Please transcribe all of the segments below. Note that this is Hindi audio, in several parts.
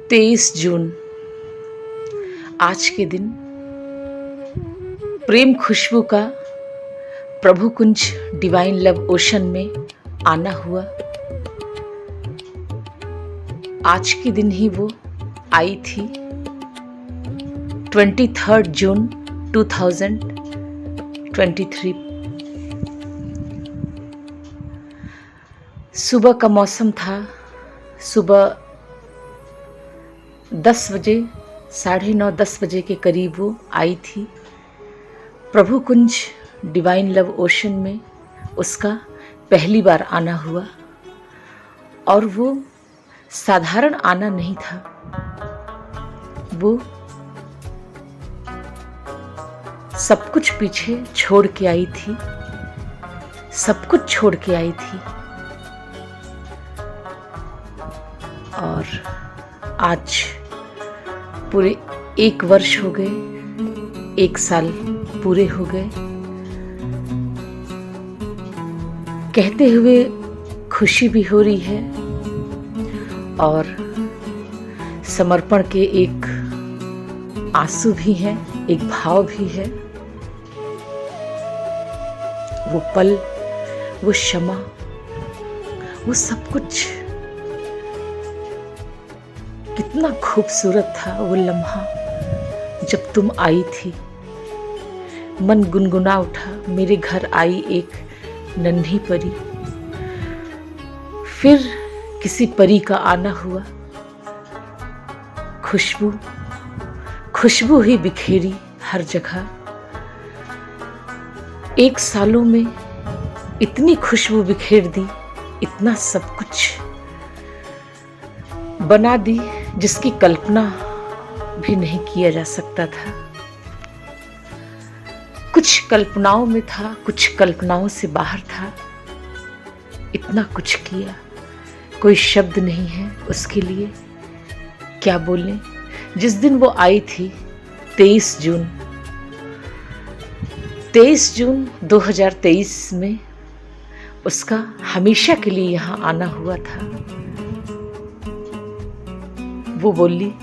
23 जून आज के दिन प्रेम खुशबू का प्रभु कुंज डिवाइन लव ओशन में आना हुआ। आज के दिन ही वो आई थी 23 जून 2023। सुबह का मौसम था। सुबह 10 बजे, 9:30-10 बजे के करीब वो आई थी। प्रभु कुंज डिवाइन लव ओशन में उसका पहली बार आना हुआ और वो साधारण आना नहीं था। वो सब कुछ पीछे छोड़ के आई थी, सब कुछ छोड़ के आई थी। और आज पूरे 1 वर्ष हो गए, 1 साल पूरे हो गए। कहते हुए खुशी भी हो रही है और समर्पण के एक आंसू भी हैं, एक भाव भी है। वो पल, वो क्षमा, वो सब कुछ कितना खूबसूरत था। वो लम्हा जब तुम आई थी, मन गुनगुना उठा। मेरे घर आई एक नन्ही परी, फिर किसी परी का आना हुआ। खुशबू, खुशबू ही बिखेरी हर जगह। 1 सालों में इतनी खुशबू बिखेर दी, इतना सब कुछ बना दी जिसकी कल्पना भी नहीं किया जा सकता था। कुछ कल्पनाओं में था, कुछ कल्पनाओं से बाहर था। इतना कुछ किया, कोई शब्द नहीं है उसके लिए। क्या बोलें। जिस दिन वो आई थी 23 जून 2023 में उसका हमेशा के लिए यहाँ आना हुआ था। वो बोली,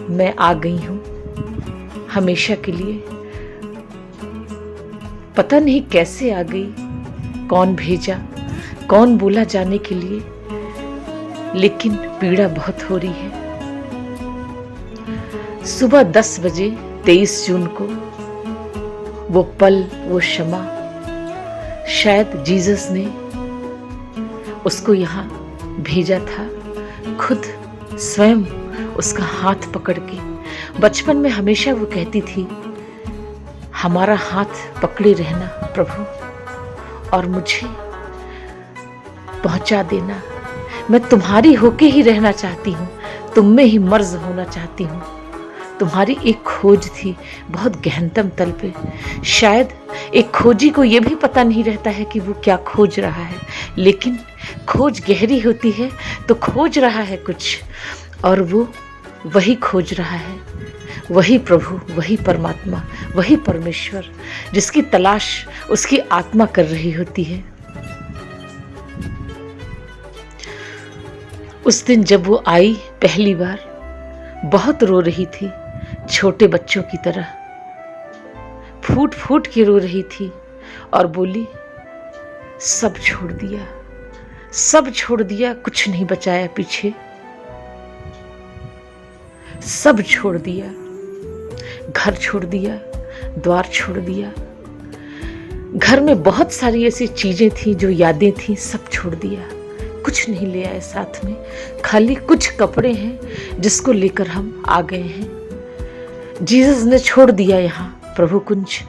मैं आ गई हूं हमेशा के लिए। पता नहीं कैसे आ गई, कौन भेजा, कौन बोला जाने के लिए, लेकिन पीड़ा बहुत हो रही है। सुबह 10 बजे 23 जून को वो पल, वो क्षमा, शायद जीसस ने उसको यहाँ भेजा था, खुद स्वयं उसका हाथ पकड़ के। बचपन में हमेशा वो कहती थी, हमारा हाथ पकड़े रहना प्रभु और मुझे पहुंचा देना। मैं तुम्हारी होके ही रहना चाहती हूँ, तुम में ही मर्ज होना चाहती हूँ। तुम्हारी एक खोज थी बहुत गहनतम तल पे। शायद एक खोजी को ये भी पता नहीं रहता है कि वो क्या खोज रहा है, लेकिन खोज गहरी होती है तो खोज रहा है कुछ, और वो वही खोज रहा है। वही प्रभु, वही परमात्मा, वही परमेश्वर जिसकी तलाश उसकी आत्मा कर रही होती है। उस दिन जब वो आई पहली बार, बहुत रो रही थी, छोटे बच्चों की तरह फूट फूट के रो रही थी और बोली, सब छोड़ दिया, सब छोड़ दिया, कुछ नहीं बचाया पीछे। सब छोड़ दिया, घर छोड़ दिया, द्वार छोड़ दिया। घर में बहुत सारी ऐसी चीजें थी, जो यादें थी, सब छोड़ दिया। कुछ नहीं ले आए साथ में, खाली कुछ कपड़े हैं जिसको लेकर हम आ गए हैं। जीसस ने छोड़ दिया यहाँ प्रभु कुंज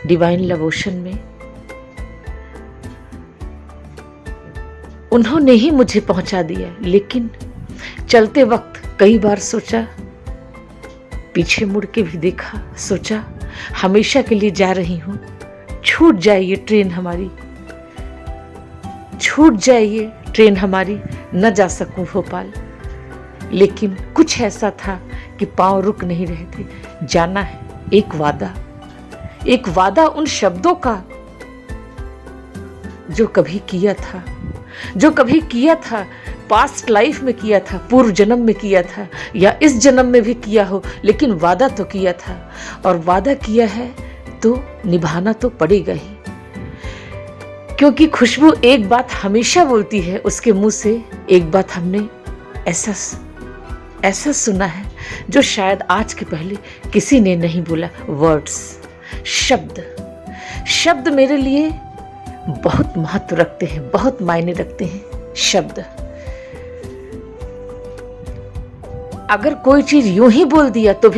डिवाइन लव ओशन में। उन्होंने ही मुझे पहुंचा दिया, लेकिन चलते वक्त कई बार सोचा, पीछे मुड़ के भी देखा, सोचा हमेशा के लिए जा रही हूं, छूट जाए ये ट्रेन हमारी, छूट जाए ये ट्रेन हमारी, न जा सकूं भोपाल। लेकिन कुछ ऐसा था कि पांव रुक नहीं रहे थे। जाना है। एक वादा, एक वादा उन शब्दों का जो कभी किया था, जो कभी किया था पास्ट लाइफ में किया था, पूर्व जन्म में किया था या इस जन्म में भी किया हो, लेकिन वादा तो किया था, और वादा किया है तो निभाना तो पड़ेगा ही। क्योंकि खुशबू एक बात हमेशा बोलती है, उसके मुंह से एक बात हमने ऐसा सुना है जो शायद आज के पहले किसी ने नहीं बोला। वर्ड्स, शब्द मेरे लिए बहुत महत्व रखते हैं, बहुत मायने रखते हैं शब्द। अगर कोई चीज यूं ही बोल दिया तो भी